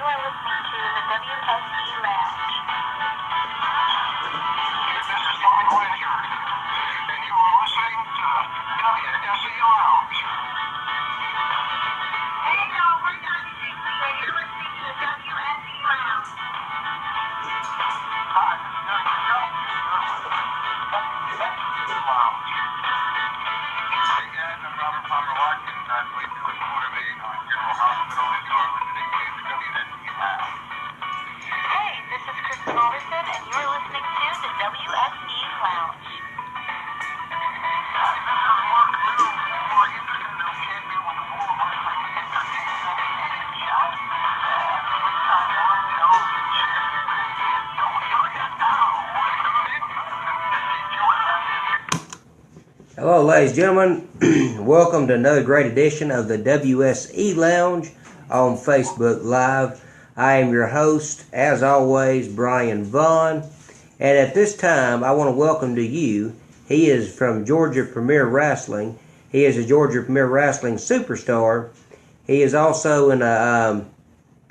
are listening to the WSE Lounge. This is Mike Lanyard, and you are listening to the WSE Lounge. Hey y'all, we're Dynasty, and you're listening to the WSE Lounge. Hi, this is Doug Young. You're listening to the Lounge. Hey guys, I'm Robert Palmer Watkins. I play Billy Quarterback on General Hospital, and you are listening to the WSE Lounge. Hey, this is Kristen Alderson, and you're listening to the WSE Lounge. Hi, this is Mark Little, former Intercontinental Champion with the World Wrestling Entertainment, and just the one known champion. Hello, ladies and gentlemen. Welcome to another great edition of the WSE Lounge on Facebook Live. I am your host, as always, Brian Vaughn. And at this time, I want to welcome to you, he is from Georgia Premier Wrestling. He is a Georgia Premier Wrestling superstar. He is also been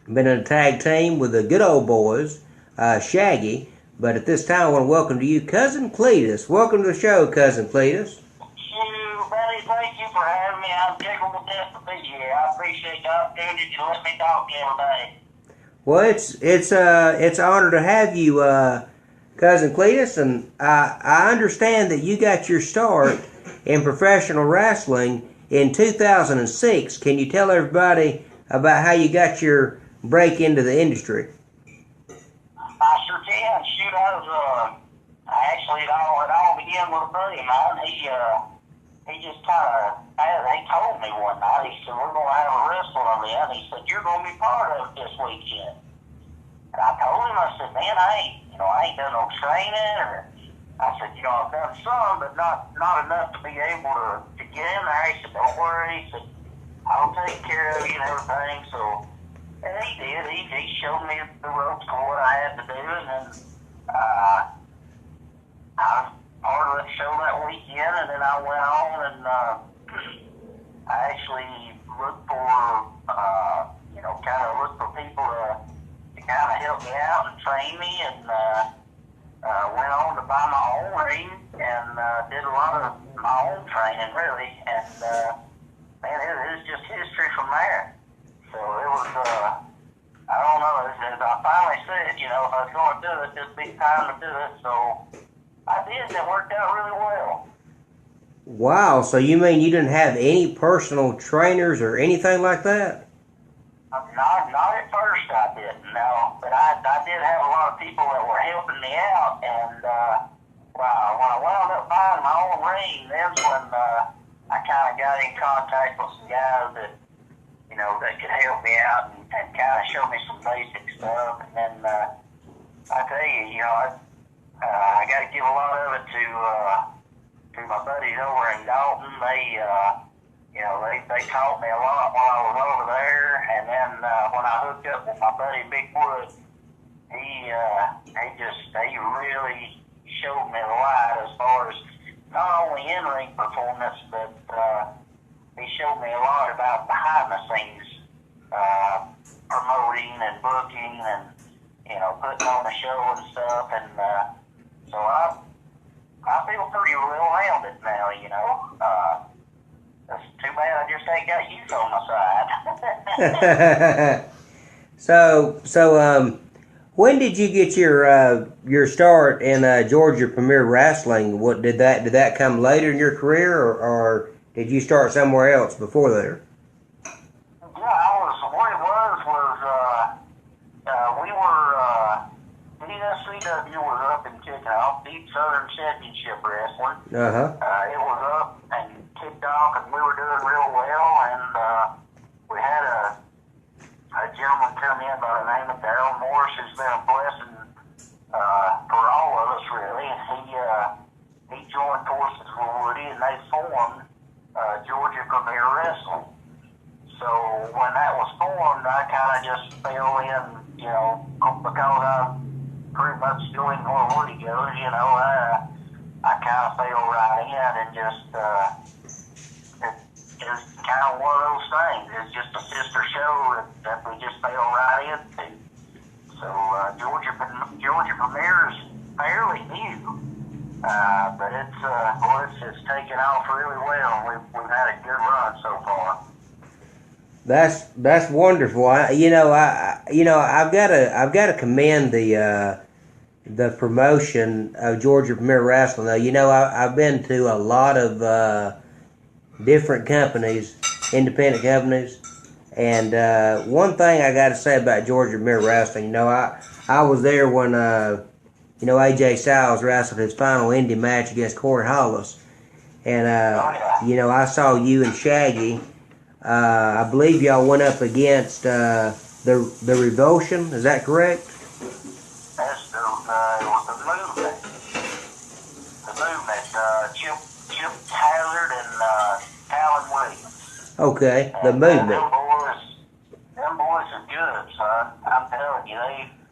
in a tag team with the good old boys, Shaggy. But at this time, I want to welcome to you, Cousin Cletus. Welcome to the show, Cousin Cletus. Buddy, thank you for having me. I'm tickled to death to be here. I appreciate the opportunity to let me talk every day. Well, it's an honor to have you, Cousin Cletus, and I understand that you got your start in professional wrestling in 2006. Can you tell everybody about how you got your break into the industry? I sure can. Shoot, actually, it all began with a buddy of mine. He just he told me one night, he said, we're going to have a wrestling event. He said, you're going to be part of it this weekend. And I told him, I said, man, I ain't done no training, or I said, I've done some, but not enough to be able to get in there. He said, don't worry. He said, I'll take care of you and everything. So, and he did. He showed me the ropes for what I had to do, and then I was part of the show that weekend, and then I went on and I actually looked for, people to kind of help me out and train me, and went on to buy my own ring and did a lot of my own training, really. And man, it was just history from there. So it was, I don't know, as I finally said, if I was going to do it, this big time to do it. So I did, and it worked out really well. Wow, so you mean you didn't have any personal trainers or anything like that? Not at first, I didn't, no. But I did have a lot of people that were helping me out, and when I wound up buying my own ring, that's when I kind of got in contact with some guys that, that could help me out and kind of show me some basic stuff. And then I tell you, I got to give a lot of it to my buddies over in Dalton. They taught me a lot while I was over there. And then when I hooked up with my buddy Big Wood, he really showed me the light as far as not only in-ring performance, but he showed me a lot about behind the scenes promoting and booking and putting on the show and stuff. And so I feel pretty well-rounded now, It's too bad I just ain't got you on my side. So, when did you get your start in Georgia Premier Wrestling? What did that come later in your career, or did you start somewhere else before there? DSCW was up and kicking off, Deep Southern Championship Wrestling. It was up and kicked off, and we were doing real well, and we had a gentleman come in by the name of Daryl Morris, who's been a blessing for all of us, really. And he joined forces with Woody, and they formed Georgia Premier Wrestling. So when that was formed, I kind of just fell in, because I pretty much joined where Woody goes, I kind of fell right in, and it's kind of one of those things. It's just a sister show that we just fell right into. taken off really well. We've had a good run so far. That's wonderful. I've got to commend the promotion of Georgia Premier Wrestling. Though, I've been to a lot of different companies, independent companies, and one thing I got to say about Georgia Premier Wrestling, I was there when AJ Styles wrestled his final indie match against Corey Hollis, and I saw you and Shaggy. I believe y'all went up against the Revulsion. Is that correct? That's it was the movement. The movement. Chip Hazard and Alan Williams. Okay, the movement. Them boys are good, son. I'm telling you,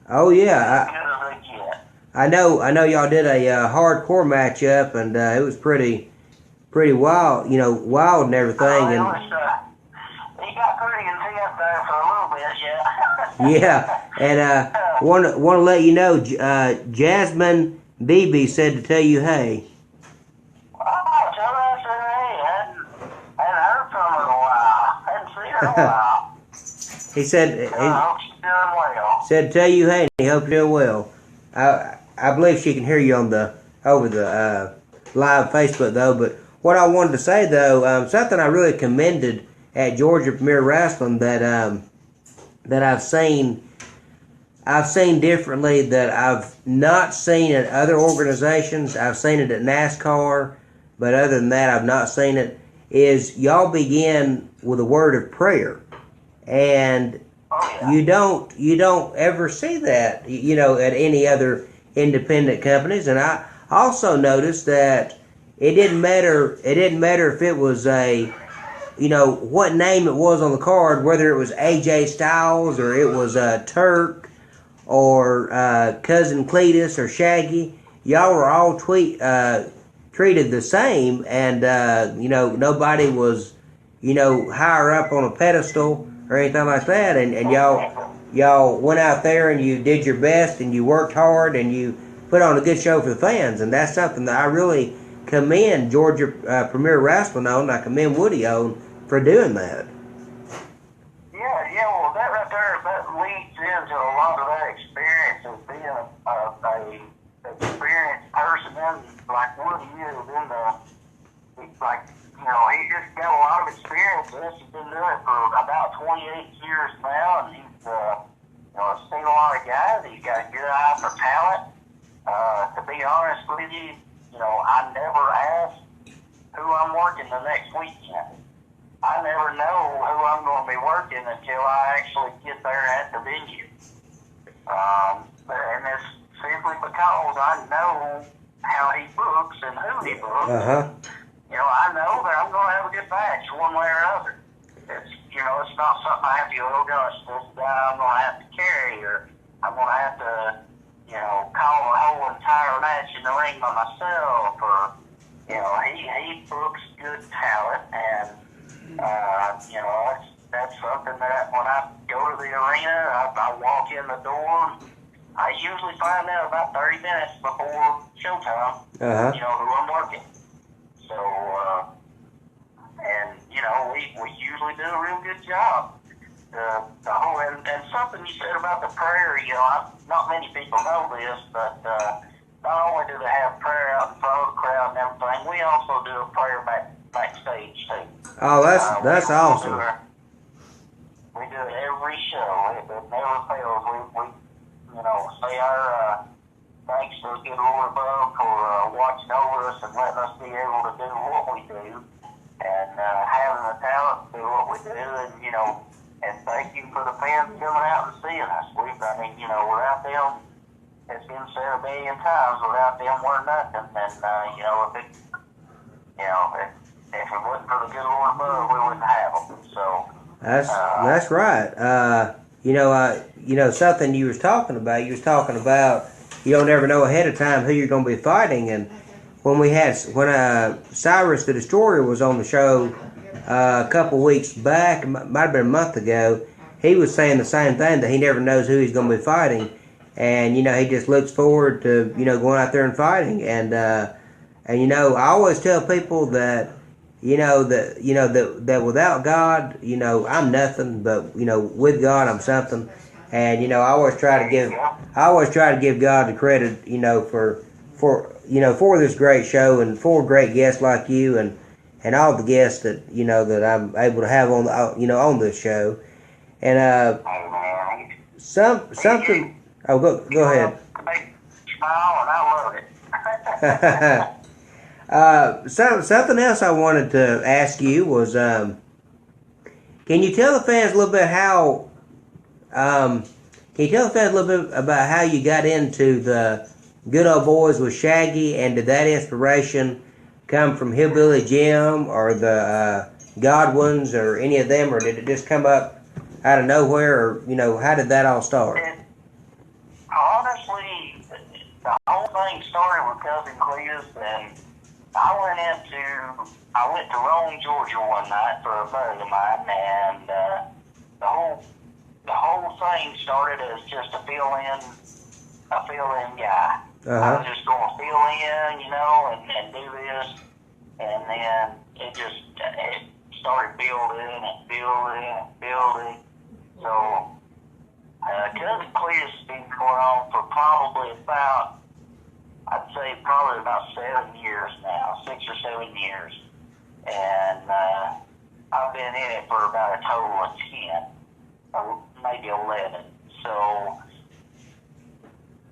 Oh yeah. as good as they get. I know y'all did a hardcore matchup, and it was pretty wild, wild and everything. It And was, he got pretty intense there for a little bit, yeah. yeah, and want to let you know, Jasmine Beebe said to tell you, hey. Oh, tell her I said, hey, hadn't heard from her in a while. Hadn't seen her in a while. He said I hope she's doing well. said to tell you, hey, and he hope you're doing well. I believe she can hear you over the live Facebook though. But what I wanted to say though, something I really commended at Georgia Premier Wrestling that I've seen differently, that I've not seen at other organizations. I've seen it at NASCAR, but other than that, I've not seen it. Is y'all begin with a word of prayer, and you don't ever see that, at any other independent companies. And I also noticed that it didn't matter if it was what name it was on the card, whether it was AJ Styles or it was Turk or cousin Cletus or Shaggy. Y'all were all treated the same, and nobody was higher up on a pedestal or anything like that. And y'all went out there and you did your best and you worked hard and you put on a good show for the fans. And that's something that I really commend Georgia Premier Wrestling on. I commend Woody on for doing that. Yeah, well, that right there, that leads into a lot of that experience of being a experienced person in, like Woody is in he just got a lot of experience in this. He's been doing it for about 28 years now, and he's seen a lot of guys. He's got a good eye for talent. To be honest with you, I never ask who I'm working the next weekend. I never know who I'm going to be working until I actually get there at the venue. And it's simply because I know how he books and who he books. Uh-huh. I know that I'm going to have a good match one way or another. It's not something I have to go, oh gosh, this guy I'm going to have to carry, or I'm going to have to, call a whole entire match in the ring by myself, or, he books good talent, and, that's something that when I go to the arena, I walk in the door, I usually find out about 30 minutes before showtime, Uh-huh. who I'm working. So, we usually do a real good job. The whole, and something you said about the prayer, not many people know this, but not only do they have prayer out in front of the crowd and everything, we also do a prayer backstage too. Oh, that's awesome. We do it every show. It never fails. We say our thanks to the good Lord above for watching over us and letting us be able to do what we do, and having the talent to do what we do, and thank you for the fans coming out and seeing us. Without them, it's been said a million times, without them we're nothing. And if it wasn't for the good Lord above, we wouldn't have them. So that's right. Something you was talking about. You was talking about you don't ever know ahead of time who you're going to be fighting. And when Cyrus the Destroyer was on the show a couple weeks back, it might have been a month ago, he was saying the same thing, that he never knows who he's going to be fighting, and he just looks forward to going out there and fighting. And And I always tell people that that without God, I'm nothing, but with God I'm something. And I always try to give God the credit, for this great show and for great guests like you and all the guests that that I'm able to have on on this show. And Hey, man. something. Oh, go ahead. Big smile, and I love it. Something else I wanted to ask you was, can you tell the fans a little bit how, can you tell the fans a little bit about how you got into the Good Old Boys with Shaggy, and did that inspiration come from Hillbilly Jim or the Godwins or any of them, or did it just come up out of nowhere, or how did that all start? Honestly, the whole thing started with Cousin Cletus, and I went to Rome, Georgia one night for a buddy of mine, and the whole thing started as just a fill-in guy. Uh-huh. I was just going to fill in, and do this, and then it started building and building and building. So, Cousin Cletus has been going on for probably about 7 years now, 6 or 7 years. And I've been in it for about a total of 10, or maybe 11. So,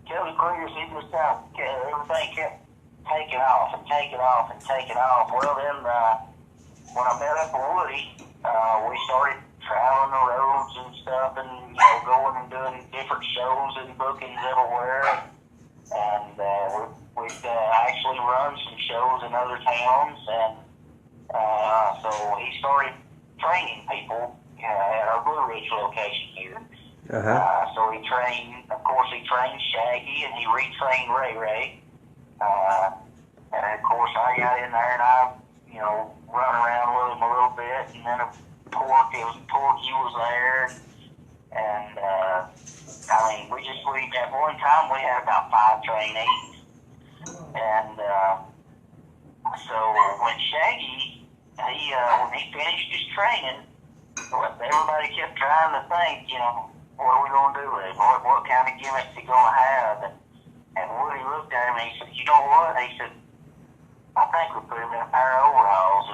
Cousin Cletus, he just everything kept taking off and taking off and taking off. Well, then, when I met up with Woody, we started traveling the roads and stuff, and going and doing different shows and bookings everywhere. And we've actually run some shows in other towns, and so he started training people at our Blue Ridge location here. Uh-huh. So he trained Shaggy, and he retrained Ray Ray. And of course, I got in there and I, run around with him a little bit, and then Porky was there, and we at one time we had about 5 trainees, and so when Shaggy when he finished his training, everybody kept trying to think, what are we gonna do with him? What kind of gimmicks he gonna have? And Woody looked at him and he said, you know what? He said, I think we put him in a pair of overalls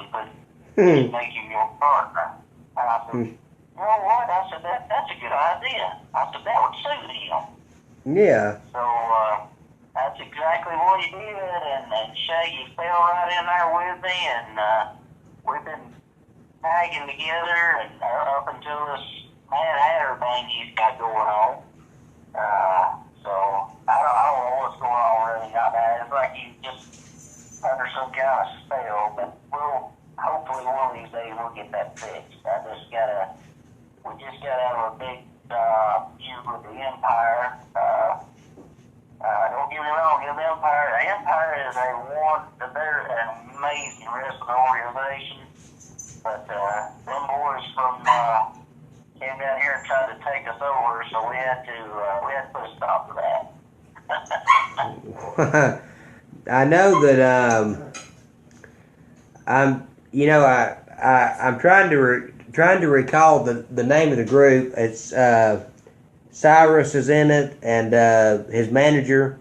and make him your partner. And I said, you know what? I said, that's a good idea. I said, that would suit him. Yeah. So that's exactly what he did, and Shaggy fell right in there with me, and we've been tagging together and up until this Mad Hatter thing he's got going on. So I don't know what's going on really out there. It's like he's just under some kind of spell, but hopefully one of these days we'll get that fixed. We just got out of a big feud with the Empire. Don't get me wrong, the Empire is they're an amazing wrestling organization, but them boys came down here and tried to take us over, so we had to put a stop to that. I know that I'm trying to recall the name of the group. It's Cyrus is in it, and his manager.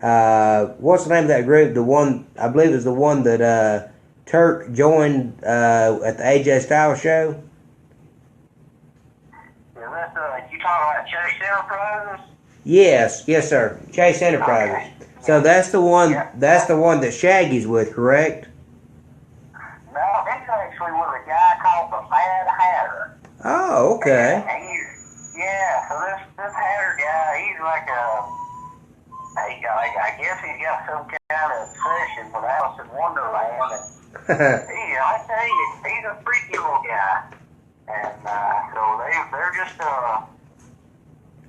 What's the name of that group? The one I believe is the one that Turk joined at the AJ Styles show. You talking about Chase Enterprises? Yes, sir. Chase Enterprises. Okay. So that's the one. Yeah. That's the one that Shaggy's with, correct? No, he's actually with a guy called the Mad Hatter. Oh, okay. So this Hatter guy, he's like I guess he's got some kind of obsession with Alice in Wonderland. And I tell you, he's a freaky little guy. And so they're just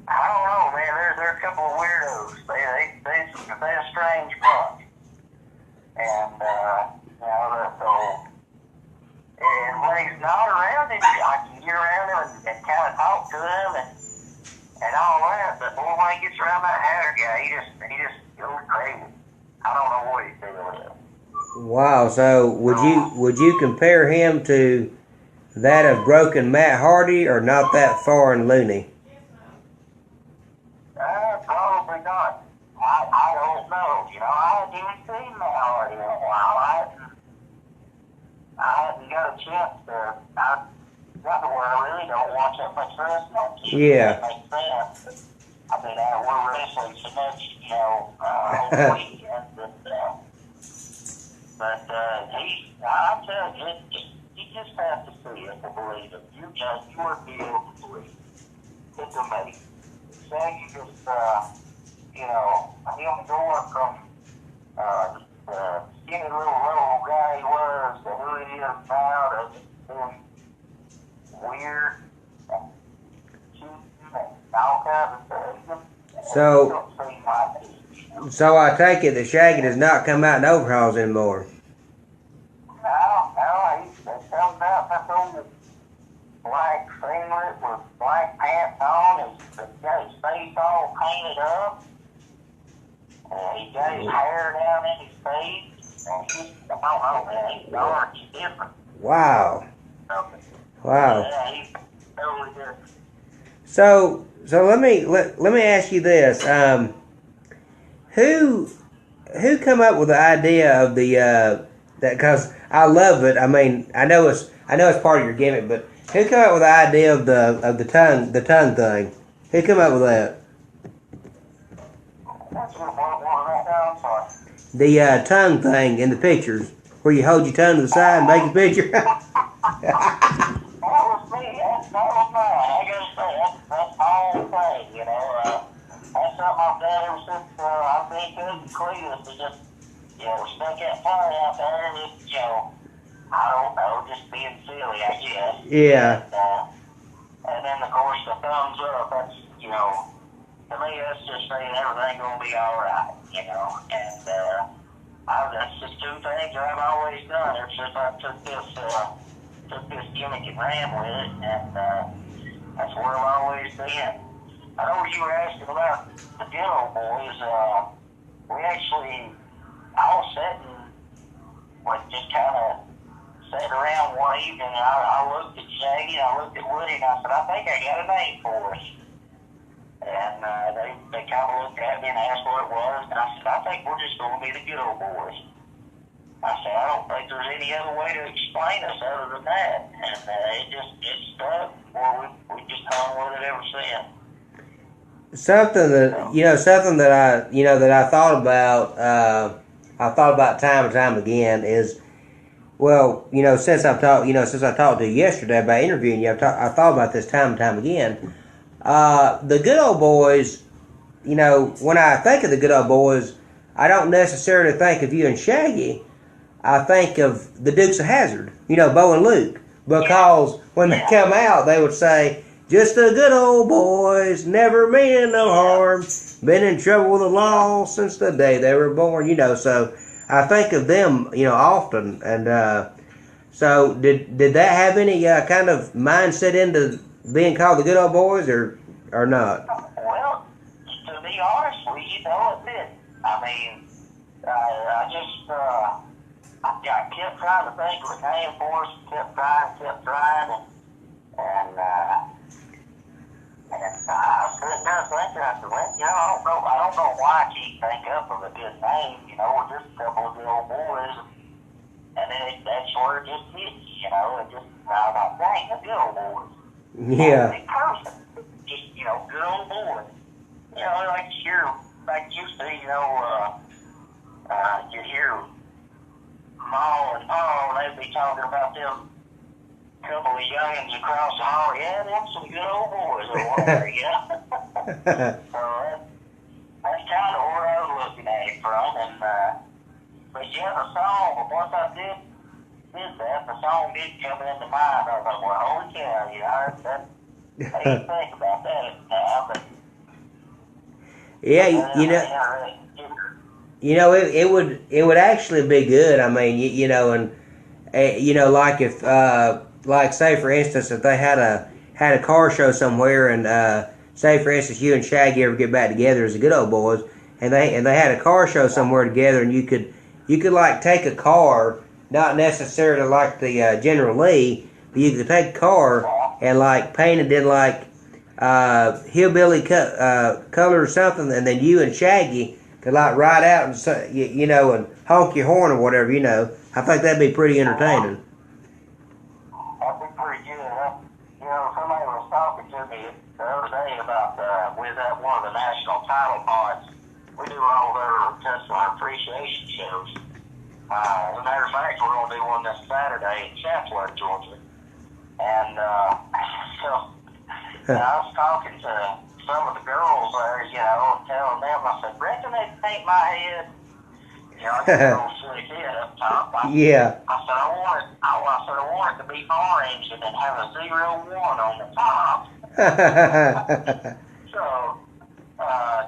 I don't know, man. They're a couple of weirdos. They're a strange bunch. And and when he's not around him, I can get around him and kind of talk to him and all that. But when he gets around that Hatter guy, he just goes crazy. I don't know what he's doing with him. Wow. So would you compare him to that of Broken Matt Hardy, or not that far in loony? Probably not. I don't know. You know, I hadn't even seen Matt Hardy in a while. I hadn't got a chance to. I got to where I really don't watch that much wrestling. Yeah. That makes sense. I mean, we're wrestling so much, you know, over weekends. But I'm telling you, you just have to see it to believe it. You would be able to believe it. It's amazing. So you just, you know, him going from the skinny little guy he was to who he is now to being weird and cheating and all kinds of stuff. So I take it that Shaggy does not come out in overalls anymore. No, he comes out in this old black singlet with black pants on. He's got his face all painted up. He's got his hair down in his face. And I don't know, man, he's dark, he's different. Wow. Wow. Yeah, he's totally different. So let me ask you this: who come up with the idea of the that? Because I love it. I mean, I know it's part of your gimmick, but who come up with the idea of the tongue thing? Who come up with that? That's what right now, I'm sorry. The tongue thing in the pictures, where you hold your tongue to the side and make a picture. That was me. That was mine. I gotta say, that's my whole thing, you know. That's something I've done ever since I've been good to Cletus. To just, you know, stuck that fire out there and just, you know, I don't know, just being silly, I guess. Yeah. And then, of course, the thumbs up, that's, you know, to me, that's just saying everything's going to be all right, you know. And that's just two things I've always done ever since I took this gimmick and ran with it, and that's where I've always been. I know you were asking about the good old boys. We actually all sat and just kind of sat around one evening, and I looked at Shaggy, and I looked at Woody, and I said, I think I got a name for us. And they kind of looked at me and asked what it was, and I said, I think we're just going to be the good old boys. I said, I don't think there's any other way to explain us other than that. And it stuck, or we just hung with it ever since. Something that I thought about. I thought about time and time again is, well, since I talked to you yesterday about interviewing you, I thought about this time and time again. The good old boys, when I think of the good old boys, I don't necessarily think of you and Shaggy. I think of the Dukes of Hazzard, Bo and Luke, because when they come out, they would say, just the good old boys, never meaning no harm, been in trouble with the law since the day they were born, so I think of them, often. And so did that have any kind of mindset into being called the good old boys, or not? Well, to be honest with you, it did. I mean, I kept trying to think of a name for us, kept trying, and I couldn't think of it. Well, I don't know why I can't think up of a good name, we're just a couple of good old boys, and then that's where it just hit, it just, I thought, dang, the good old boys. Yeah. Big person. Just, good old boys. Like you see, you'd hear Ma and Pa, they'd be talking about them couple of youngins across the hall. Yeah, them some good old boys over there, So that's kind of where I was looking at it from. And, but yeah, the song, but once I did that, the song did come into mind. I was like, well, holy cow, I didn't think about that at the time, but it would actually be good. I mean, like if, like say for instance, if they had a car show somewhere, and say for instance you and Shaggy ever get back together as the good old boys, and they had a car show somewhere together, and you could you could like take a car, not necessarily like the General Lee, but you could take a car and like paint it in like hillbilly color or something, and then you and Shaggy could like ride out and you know, and honk your horn or whatever, you know. I think that'd be pretty entertaining. That'd be pretty good. You know, somebody was talking to me the other day about with one of the national title pods. We do all their customer appreciation shows. As a matter of fact, we're going to do one this Saturday in Chancellor, Georgia. And so I was talking to some of the girls there, you know, and telling them, I said, reckon they paint my head. You know, I got a little slick head up top. Yeah. I said, I want it to be orange and then have a 01 on the top. So,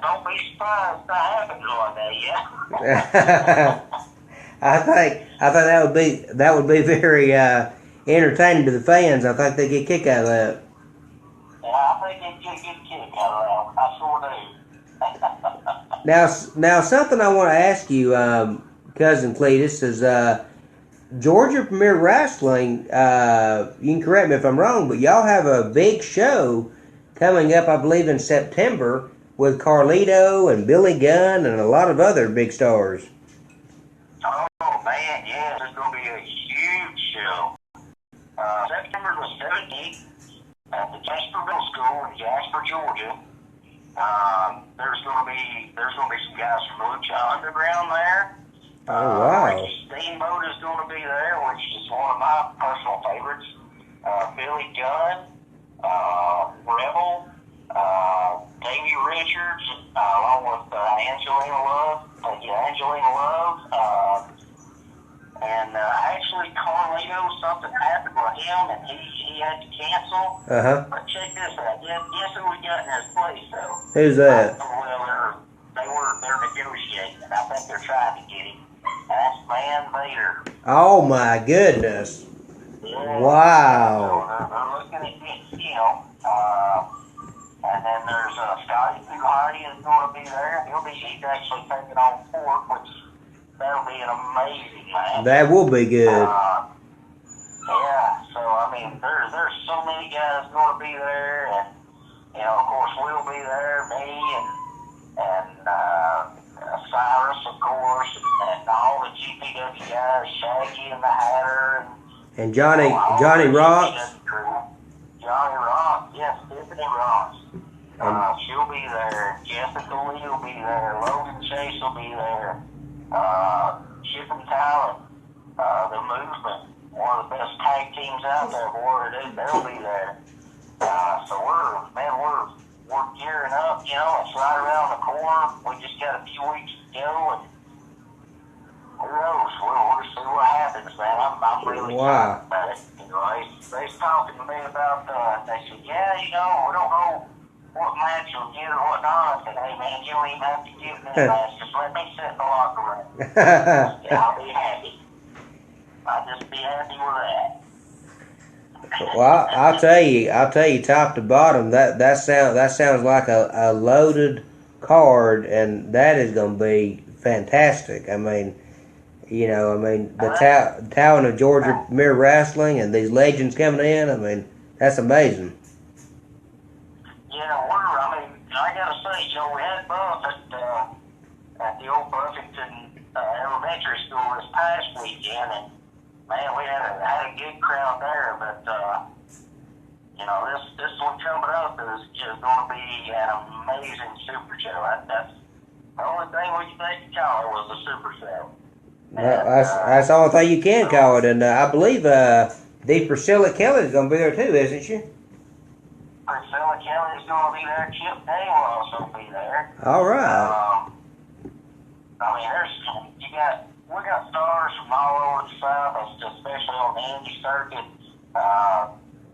don't be surprised if that happens one day, yeah? I think that would be very entertaining to the fans. I think they get a kick out of that. Yeah, I think they'd get a good kick out of that. I sure do. Now something I want to ask you, cousin Cletus, is Georgia Premier Wrestling. You can correct me if I'm wrong, but y'all have a big show coming up, I believe, in September with Carlito and Billy Gunn and a lot of other big stars. Oh, man, yeah, there's going to be a huge show. September the 17th at the Jasper Middle School in Jasper, Georgia. There's going to be some guys from Lucha Underground there. Oh, wow. Ricky Steamboat is going to be there, which is one of my personal favorites. Billy Gunn, Rebel, Davey Richards, along with Angelina Love. And actually, Carlito, something happened with him, and he had to cancel. But check this out. Guess who we got in his place, though? Who's that? Well, they're negotiating. I think they're trying to get him. And that's Van Vader. Oh my goodness! Yeah. Wow. So they're looking at getting him. And then there's Scotty Puhati is going to be there. He's actually taking on Fort, which that'll be an amazing match. That will be good. Yeah. So I mean, there's so many guys going to be there, and you know, of course, we'll be there, me and Cyrus, of course, and all the GPW guys, Shaggy and the Hatter, And Johnny Rocks. Johnny Rock, yes, Tiffany Rocks. She'll be there. Jessica Lee will be there. Logan Chase will be there. Shipping Talent, the Movement, one of the best tag teams out there, boy, they'll be there. So we're gearing up, you know, it's right around the corner. We just got a few weeks to go, and who knows? We'll see what happens, man. I'm really excited about it. You know, they was talking to me about, they said, yeah, you know, we don't know what match you'll get or whatnot. I said, hey, man, you don't even have to give me a match. Just let me sit in the locker room. I'll be happy. I'll just be happy with that. Well, I'll tell you, top to bottom, that sounds like a loaded card, and that is going to be fantastic. I mean, you know, the talent of Georgia Premier Wrestling and these legends coming in. I mean, that's amazing. Yeah, I gotta say, Joe, we had Buff at the old Buffington Elementary School this past weekend, and man, we had a good crowd there. But you know, this one coming up is going to be an amazing super show. That's the only thing we can call it was a super show. That's the only thing you can call it, and I believe the Priscilla Kelly is going to be there too, isn't she? Priscilla Kelly is going to be there. Chip Day will also be there. All right. I mean, we got stars from all over the South, especially on the indie circuit.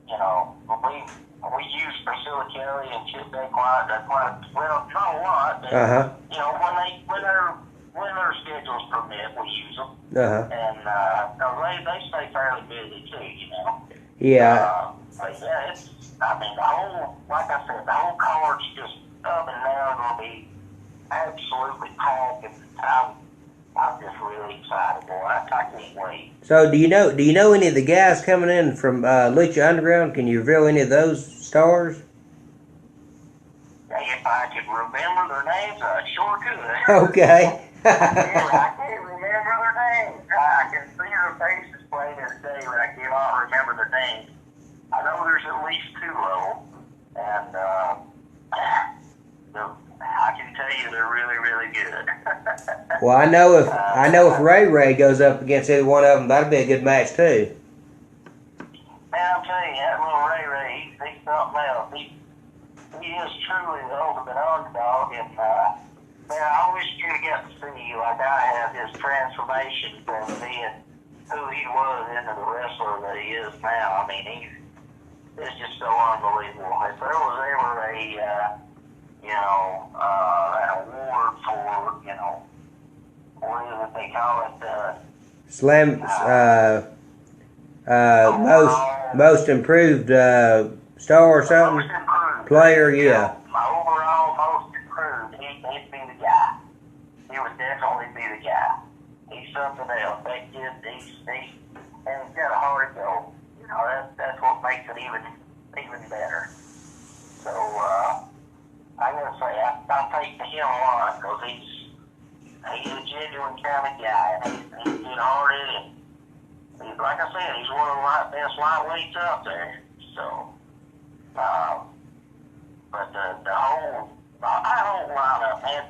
You know, we use Priscilla Kelly and Chip Day quite well, not a lot, but you know, when their schedules permit, we use them. And they stay fairly busy too, you know. Yeah. But yeah, like I said, the whole card's just up and down. Going to be absolutely packed. And I'm just really excited, boy. I can't wait. So do you know any of the guys coming in from Lucha Underground? Can you reveal any of those stars? If I could remember their names, I sure could. Okay. I can't remember their names. I can see their faces plain as day, but I cannot remember their names. I know there's at least two of them, and I can tell you they're really, really good. Well, I know if Ray goes up against either one of them, that'd be a good match too. Man, I'm telling you, that little Ray, he's something else. He is truly the ultimate underdog, and man, I wish you could get to see, like I have, his transformation from being who he was into the wrestler that he is now. I mean, it's just so unbelievable. If there was ever an award for, what is it they call it? Slam, most improved star or something. Most improved Player, yeah. My overall most improved, he'd be the guy. He would definitely be the guy. He's something else. That kid, and he's got a heart of gold. That's what makes it even better. So, I gotta say, I take to him a lot, because he's a genuine kind of guy. He's good-hearted, and like I said, he's one of the best lightweights out there. So, but the whole lineup, man,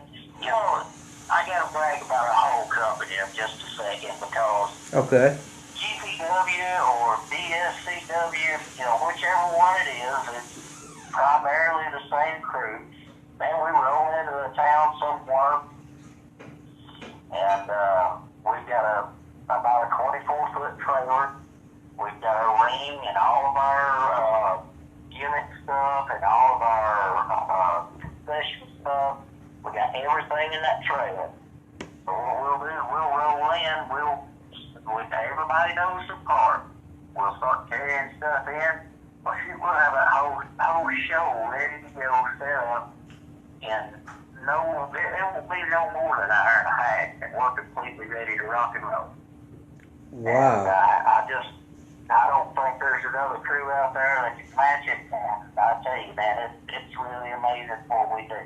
I gotta brag about our whole company in just a second, because Okay. GPW or BSCW, whichever one it is, it's primarily the same crew. Man, we roll into a town somewhere, and we've got about a 24-foot trailer. We've got a ring and all of our gimmick stuff and all of our special stuff. We got everything in that trailer. So what we'll do is we'll roll in. Everybody knows the part. We'll start carrying stuff in. Well, shoot, we'll have a whole show ready to go set up. And it won't be no more than an hour and a half, and we're completely ready to rock and roll. Wow. And I don't think there's another crew out there that can match it. And I tell you, man, it's really amazing what we do.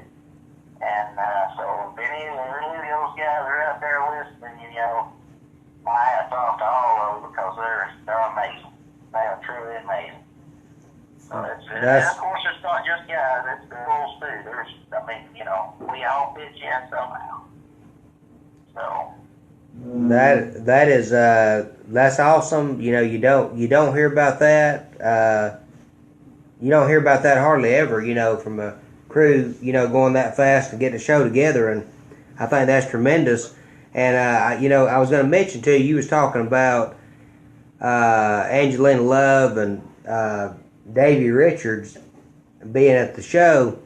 And so if any of those guys are out there listening, my hat's off to all of them, because they're amazing. They are truly amazing. So and of course, it's not just guys; it's girls too. We all pitch in somehow. So that is that's awesome. You don't hear about that. You don't hear about that hardly ever. From a crew, going that fast to get the show together, and I think that's tremendous. And I was going to mention too. You was talking about Angelina Love and Davey Richards being at the show.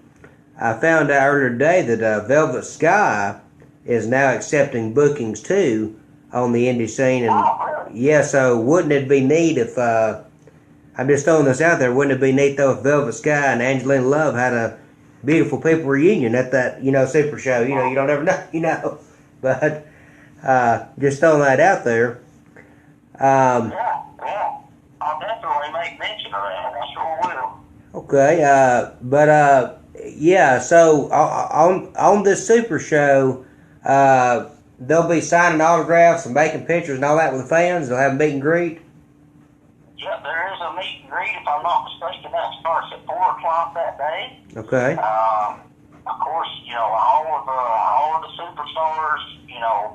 I found out earlier today that Velvet Sky is now accepting bookings too on the indie scene, and yeah. So wouldn't it be neat if I'm just throwing this out there? Wouldn't it be neat though if Velvet Sky and Angelina Love had a beautiful people reunion at that super show? You don't ever know, but just throwing that out there. yeah, I'll definitely make mention of that. I sure will. Okay, but yeah. So on this super show, they'll be signing autographs and making pictures and all that with the fans. They'll have a meet and greet. Yep, there is a meet and greet. If I'm not mistaken, that starts at 4:00 that day. Okay. Of course, all of the superstars,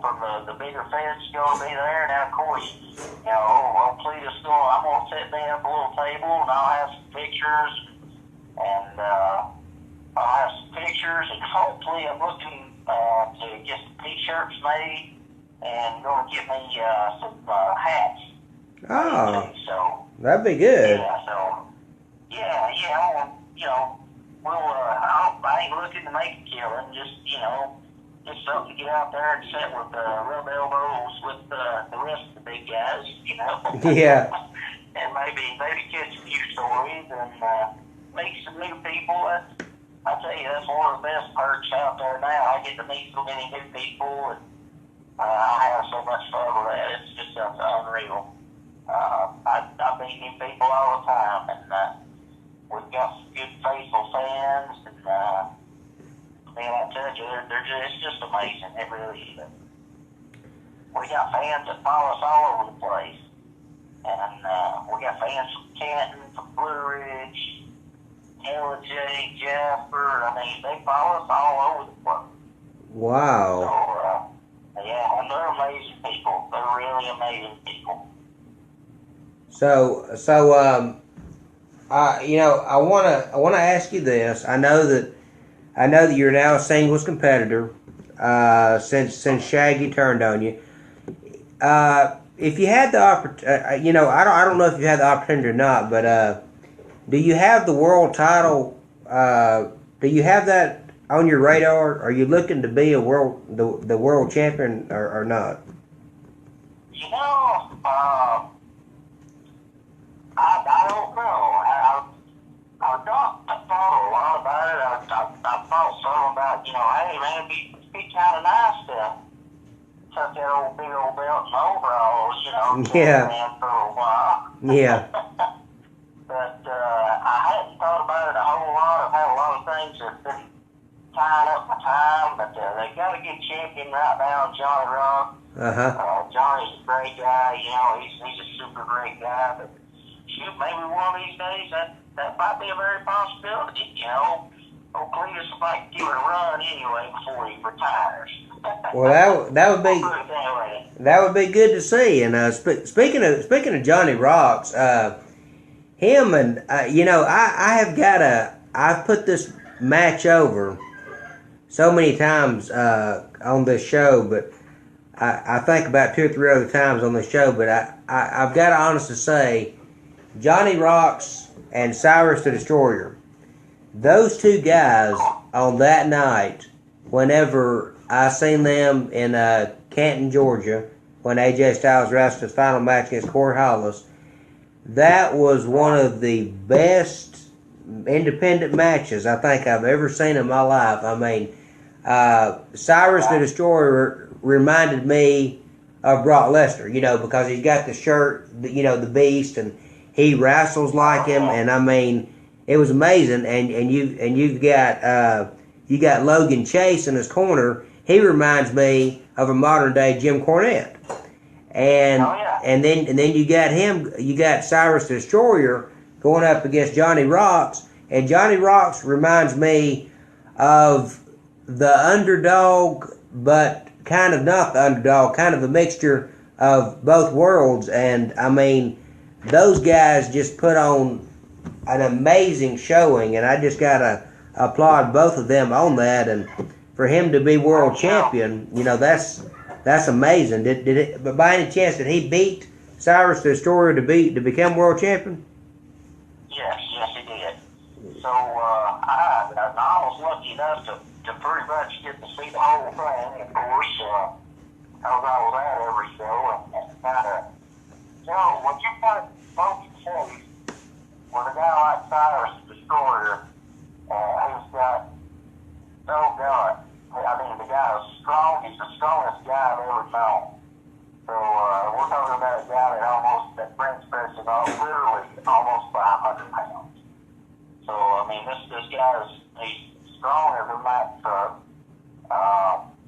from the bigger feds going to be there. Now, of course, Cletus I'm going to set me up a little table, and I'll have some pictures, and hopefully I'm looking to get some T-shirts made, and going to get me some hats. Oh, so that'd be good. Yeah, so I ain't looking to make a killing, just something to get out there and sit with rub elbows with the rest of the big guys, Yeah. and maybe catch a few stories and meet some new people. I tell you, that's one of the best perks out there now. I get to meet so many new people, and I have so much fun with that. It's just unreal. I meet new people all the time, and we've got some good, faithful fans, and man, I tell you, it's just amazing. It really is. We got fans that follow us all over the place, and we got fans from Canton, from Blue Ridge, LJ, Jasper. I mean, they follow us all over the place. Wow. So, yeah, and they're amazing people. They're really amazing people. So, I wanna ask you this. I know that you're now a singles competitor, since Shaggy turned on you. If you had the opportunity, I don't know if you had the opportunity or not, but do you have the world title? Do you have that on your radar? Are you looking to be the world champion or not? You know, I don't know. I thought a lot about it. I thought some about, hey man, it'd be kind of nice to tuck that old big old belt and overalls, Yeah. man, for a while. Yeah. But I hadn't thought about it a whole lot. I've had a lot of things that have been tying up my time, but they got a good champion right now, Johnny Rock. Johnny's a great guy, he's a super great guy, but shoot, maybe one of these days that might be a very possibility, Old Cletus might give it a run anyway before he retires. Well, that would be good to see. And speaking of Johnny Rocks, him and I've put this match over so many times on this show, but I think about 2 or 3 other times on this show. But I've got to honestly say, Johnny Rocks and Cyrus the Destroyer, those two guys on that night, whenever I seen them in Canton, Georgia, when AJ Styles wrestled his final match against Corey Hollis, that was one of the best independent matches I think I've ever seen in my life. I mean, Cyrus the Destroyer reminded me of Brock Lesnar, because he's got the shirt, the Beast, and he wrestles like him, and I mean, it was amazing. And you've got Logan Chase in his corner. He reminds me of a modern day Jim Cornette. And then you got Cyrus the Destroyer going up against Johnny Rocks, and Johnny Rocks reminds me of the underdog, but kind of not the underdog, kind of a mixture of both worlds. And I mean, those guys just put on an amazing showing, and I just gotta applaud both of them on that. And for him to be world champion, that's amazing. But by any chance, did he beat Cyrus the Destroyer to become world champion? Yes, he did. So I was lucky enough to pretty much get to see the whole thing. Of course, I was at every show, and kind of, when you put both face with a guy like Cyrus the Destroyer, who's got, oh God, I mean, the guy is strong. He's the strongest guy I've ever known. So we're talking about a guy that bench presses literally almost 500 pounds. So I mean, this guy he's strong as a Mack truck.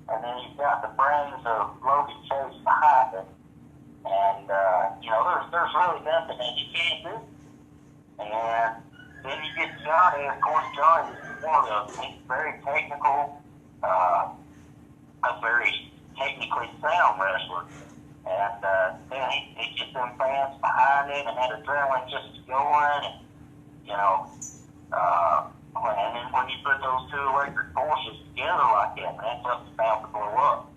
And then you've got the brains of Logan Chase behind him. And there's really nothing that you can't do. And then you get Johnny. Of course, Johnny is he's very technical. A very technically sound wrestler, and then he gets them fans behind him, and that adrenaline just going, and and then when you put those two electric forces together like that, man, something's bound to blow up.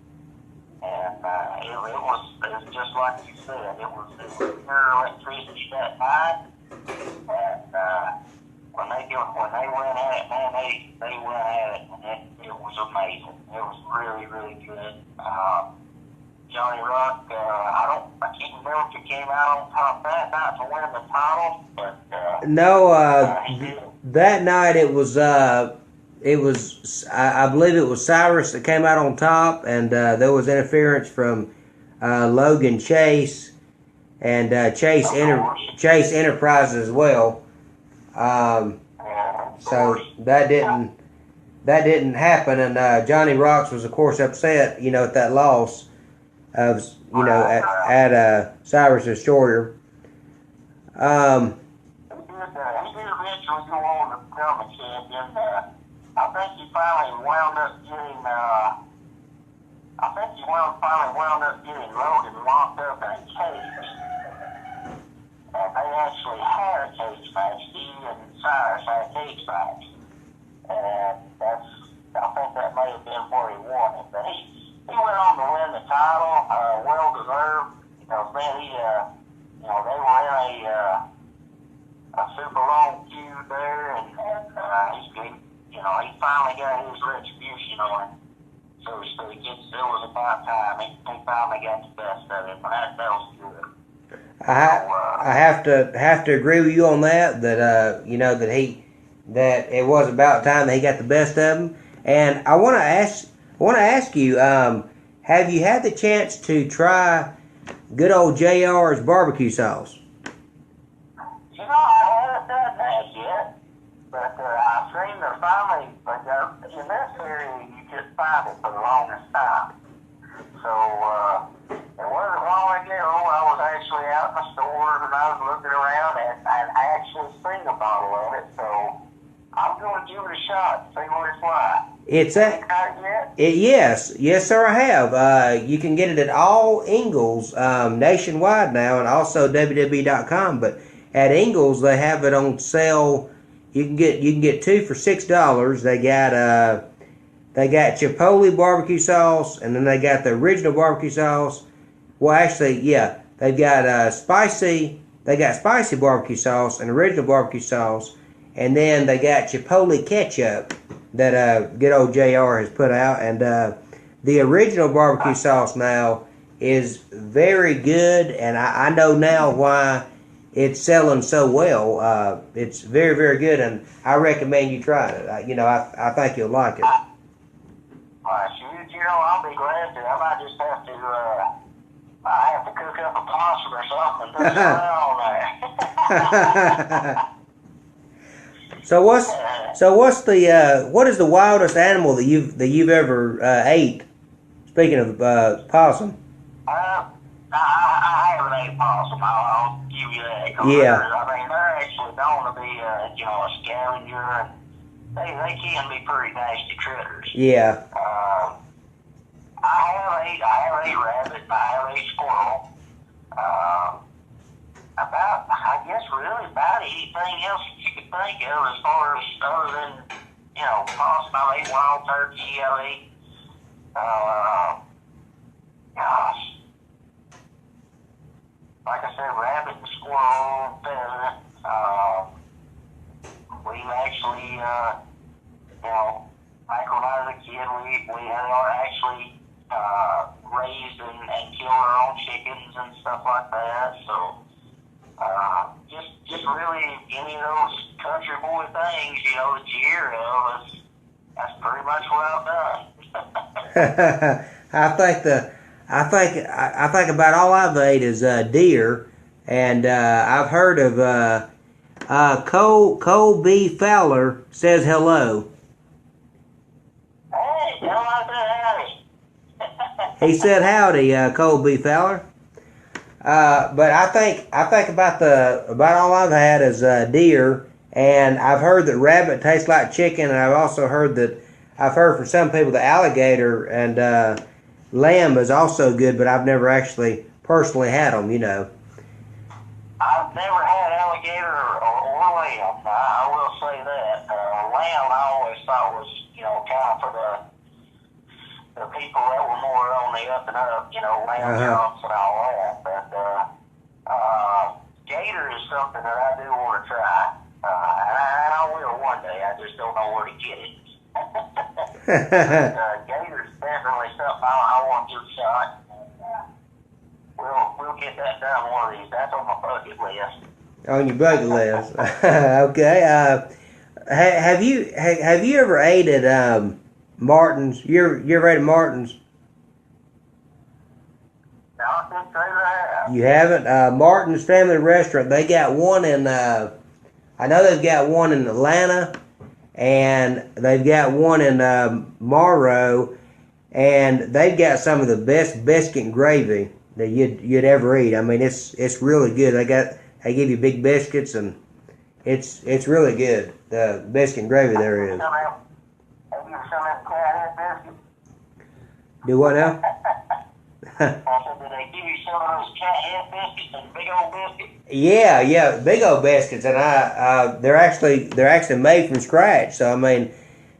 And it was just like you said, it was pure electricity that night, and when they went at it, man, they went at it, and it was amazing. It was really, really good. Johnny Rock, I can't remember if he came out on top that night to win the title, but no, that night it was it was, I believe it was Cyrus that came out on top, and there was interference from Logan Chase and Chase Enterprises as well. So that didn't happen, and Johnny Rocks was of course upset, at that loss of at Cyrus Destroyer. He did eventually go on to become a champion. I think he finally wound up getting. Finally wound up getting Logan locked up in a cage, and they actually had a cage match. He and Cyrus had a cage match, and I think that may have been where he won it. But he went on to win the title, well deserved. Man, they were in a super long feud there, and he finally got his retribution on it, so to speak. It was about time. He finally got the best of it, and that was good. I have to agree with you on that. That that it was about time that he got the best of him. And I want to ask you, have you had the chance to try good old JR's barbecue sauce? I haven't done that yet, but I've seen the finally, in this area you just find it for the longest time. So it wasn't long ago I was actually out in the stores and I was looking around and actually seen a bottle of it. So I'm going to give it a shot, see what it's like. Yes, sir. I have. You can get it at all Ingles nationwide now, and also WWE.com. But at Ingles, they have it on sale. You can get two for $6. They got Chipotle barbecue sauce, and then they got the original barbecue sauce. Well, actually, yeah, they've got spicy. They got spicy barbecue sauce and original barbecue sauce, and then they got Chipotle ketchup that good old JR has put out, and the original barbecue sauce now is very good, and I know now why it's selling so well. It's very, very good, and I recommend you try it. I think you'll like it. I'll be glad to. I might just have to cook up a possum or something and put some on there. What is the wildest animal that you've ever ate? Speaking of possum. I haven't ate possum. I'll give you that. Yeah. They're actually known to be a scavenger, and they can be pretty nasty critters. Yeah. I have ate rabbit, and I have ate squirrel. About anything else you could think of as far as other than, possum. I ate wild turkey. I ate, like I said, rabbit and squirrel, pheasant. We've actually, back when I was a kid, we had actually raised and killed our own chickens and stuff like that. So, just really any of those country boy things, that you hear of, that's pretty much what I've done. I think about all I've ate is deer, and I've heard of Cole B. Fowler says hello. Hey, tell him I said howdy. He said howdy, Cole B. Fowler. But I think about all I've had is deer, and I've heard that rabbit tastes like chicken, and I've also heard from some people that alligator and lamb is also good, but I've never actually personally had them. I've never had alligator or lamb. I will say that. Lamb I always thought was kind of for the people that were more on the up and up, lamb chops and all that. But gator is something that I do want to try, and I will one day. I just don't know where to get it. Gator is definitely something I want to give a shot. We'll get that done one of these. That's on my bucket list. On your bucket list, okay. Have you ever ate at Martin's? You ever ate at Martin's? No, I can't say that. You haven't? Martin's Family Restaurant. They got one in. I know they've got one in Atlanta, and they've got one in Morrow, and they've got some of the best biscuit and gravy that you'd ever eat. I mean, it's really good. They give you big biscuits, and it's really good. The biscuit and gravy there is. Have you some of that cat head biscuit? Do what now? I said, did they give you some of those cat head biscuits and big old biscuits? Yeah, big old biscuits, and they're actually made from scratch. So I mean,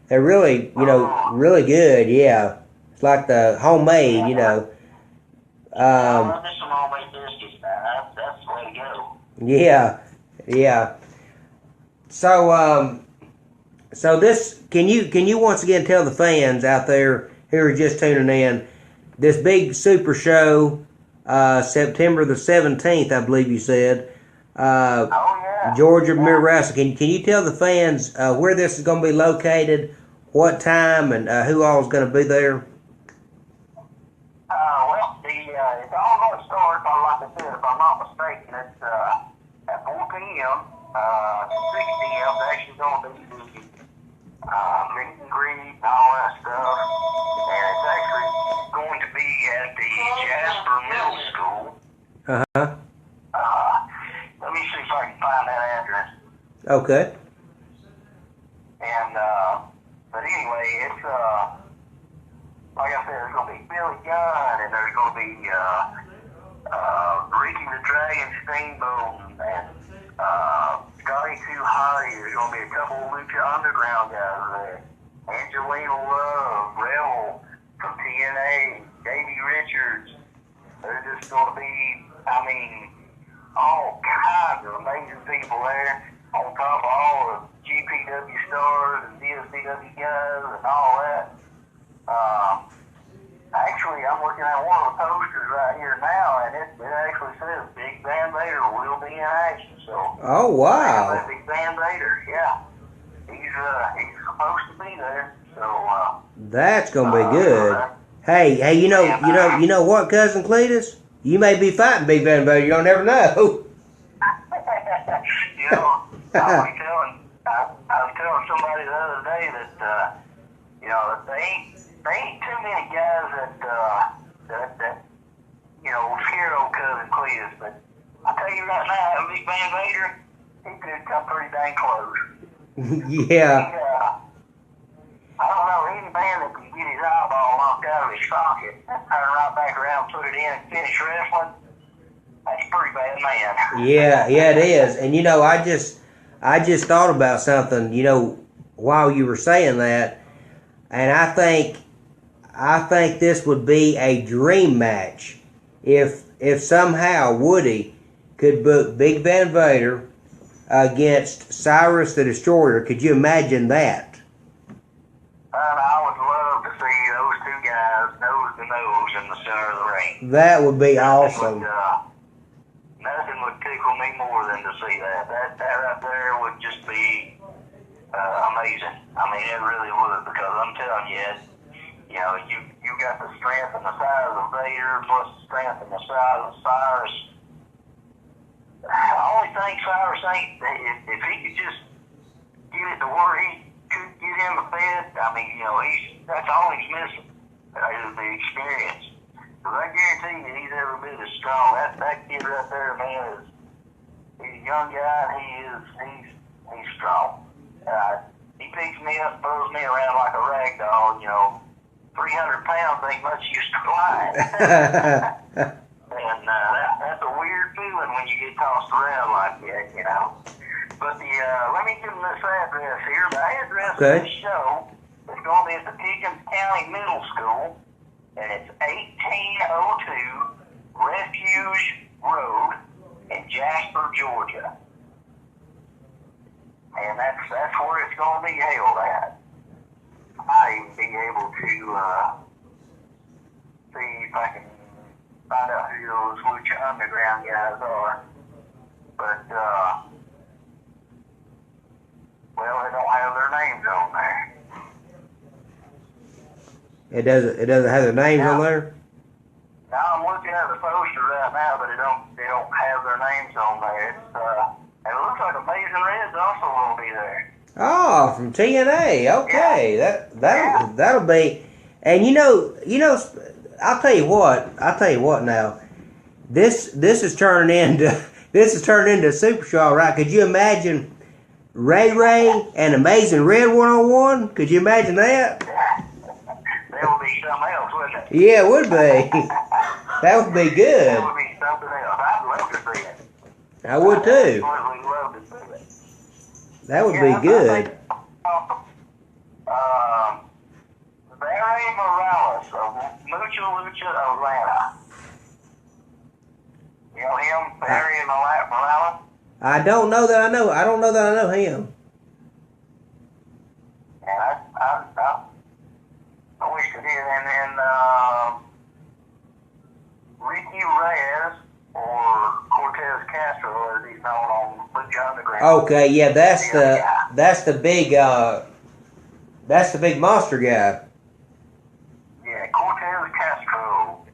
they're really really good. Yeah, it's like the homemade. I love this some homemade biscuits, man. That's the way to go. Yeah. So this can you once again tell the fans out there who are just tuning in this big super show, September the 17th, I believe you said. Oh yeah. Georgia Mirasa. Can you tell the fans where this is going to be located, what time, and who all is going to be there? Well, it's all going to start, like I said, if I'm not mistaken, it's at 4 p.m. 6 p.m. It's actually going to be the meet and greet and all that stuff. And it's actually going to be at the Jasper Middle School. Uh-huh. Let me see if I can find that address. Okay. And, but anyway, it's, like I said, there's going to be Billy Gunn, and there's going to be, Ricky the Dragon Steamboat, and, Scotty Too Hottie. There's going to be a couple of Lucha Underground guys there. Angelina Love, Rebel from TNA, Davey Richards. There's just going to be, I mean, all kinds of amazing people there. On top of all the GPW stars and DSPW guys and all that. Actually, I'm looking at one of the posters right here now, and it actually says Big Van Vader will be in action. So. Oh wow. Big Van Vader, yeah. He's supposed to be there. So. That's gonna be good. Hey, you know what, cousin Cletus? You may be fighting Big Van Vader. You don't never know. I was telling somebody the other day that that they ain't too many guys that scared old cousin Cletus. But I tell you right now, Big Van Vader, he could come pretty dang close. Yeah. I don't know any man that can get his eyeball knocked out of his socket, turn right back around, put it in, and finish wrestling. That's a pretty bad man. Yeah, it is. And I just thought about something, while you were saying that, and I think this would be a dream match if somehow Woody could book Big Van Vader against Cyrus the Destroyer. Could you imagine that? I would love to see those two guys nose to nose in the center of the ring. That would be awesome. Nothing would tickle me more than to see that. That right there would just be amazing. I mean, it really would, because I'm telling you, you got the strength and the size of Vader, plus the strength and the size of Cyrus. I only think Cyrus ain't, if he could just get it to where he could get him a bed, I mean, that's all he's missing, is the experience. Because I guarantee you he's every bit as strong. That kid right there, man, he's a young guy, and he's strong. He picks me up, throws me around like a rag doll, 300 pounds ain't much use to flying. And that's a weird feeling when you get tossed around like that, But let me give them this address here. The address of the show is going to be at the Pickens County Middle School, and it's 1802 Refuge Road in Jasper, Georgia. And that's where it's going to be held at. I might even be able to see if I can find out who those Lucha Underground guys are. But Well, they don't have their names on there. It doesn't have their names on there? Now I'm looking at the poster right now, but they don't have their names on there. And it looks like Amazing Red's also will be there. Oh, from TNA. Okay, that'll be. And you know, I'll tell you what now. This is turning into a Super Show, right? Could you imagine Ray and Amazing Red 1-on-1? Could you imagine that? That would be something else, wouldn't it? Yeah, it would be. That would be good. That would be something else. I'd love to see it. I would too. I'd absolutely love to see it. That would be good. Barry Morales of Mucha Lucha Atlanta. You know him, Barry Morales? I don't know that I know him. And I wish I did. And then Ricky Reyes or Cortez Castro, as he's known on Lucha Underground. Okay, yeah, that's the big monster guy. Yeah, Cortez Castro.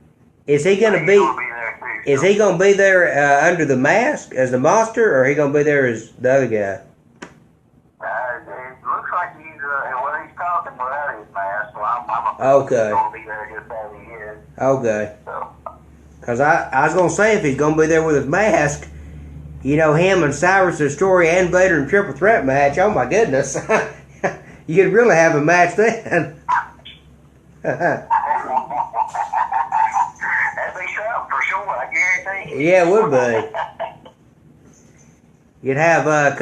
Is he gonna be? There too. Is he gonna be there under the mask as the monster, or he gonna be there as the other guy? It looks like he's talking without his mask. So I'm Okay. gonna be there just as he is. Okay. So. Cause I was gonna say if he's gonna be there with his mask, you know, him and Cyrus the Story and Vader in triple threat match. Oh my goodness, you'd really have a match then. That'd be something for sure, I guarantee. Yeah, it would be. You'd have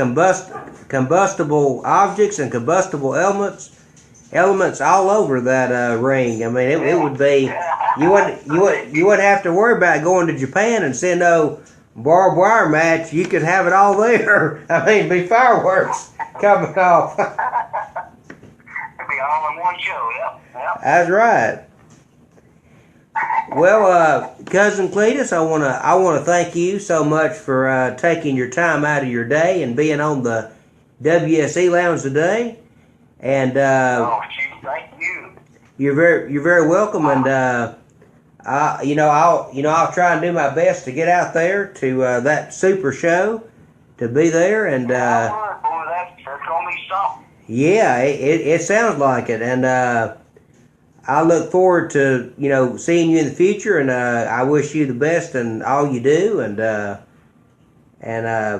combustible objects and combustible elements all over that ring. I mean, it would be. You wouldn't have to worry about going to Japan and seeing no barbed wire match. You could have it all there. I mean, it'd be fireworks coming off. It'd be all in one show. Yep. That's right. Well, Cousin Cletus, I wanna thank you so much for taking your time out of your day and being on the WSE Lounge today. And Thank you. you're very welcome. And I'll try and do my best to get out there to that Super Show, to be there. And boy, that's gonna be something. yeah, it sounds like it. And I look forward to, seeing you in the future, and I wish you the best in all you do, and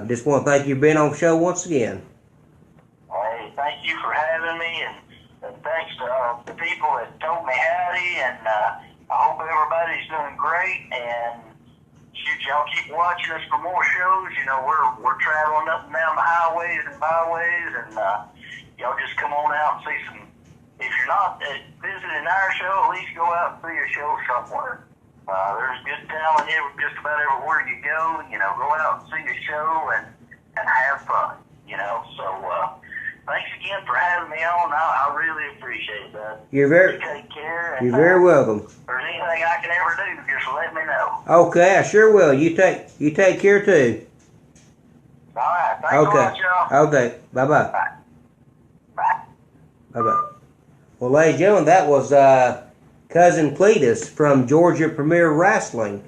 just want to thank you for being on the show once again. Hey, thank you for having me, and thanks to the people that told me howdy, and I hope everybody's doing great, and shoot, y'all keep watching us for more shows. We're traveling up and down the highways and byways, and y'all just come on out and see some. If you're not visiting our show, at least go out and see a show somewhere. There's good talent just about everywhere you go. Go out and see a show and have fun. So thanks again for having me on. I really appreciate that. You take care. You're very welcome. If there's anything I can ever do, just let me know. Okay, I sure will. You take care too. All right. Thanks a lot, y'all. Okay. Bye bye. Bye. Bye. Bye bye. Well, ladies and gentlemen, that was Cousin Cletus from Georgia Premier Wrestling.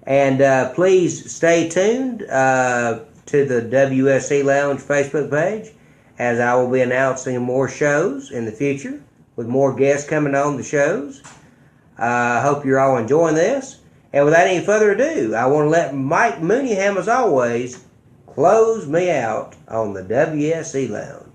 And please stay tuned to the WSE Lounge Facebook page, as I will be announcing more shows in the future with more guests coming on the shows. I hope you're all enjoying this. And without any further ado, I want to let Mike Mooneyham, as always, close me out on the WSE Lounge.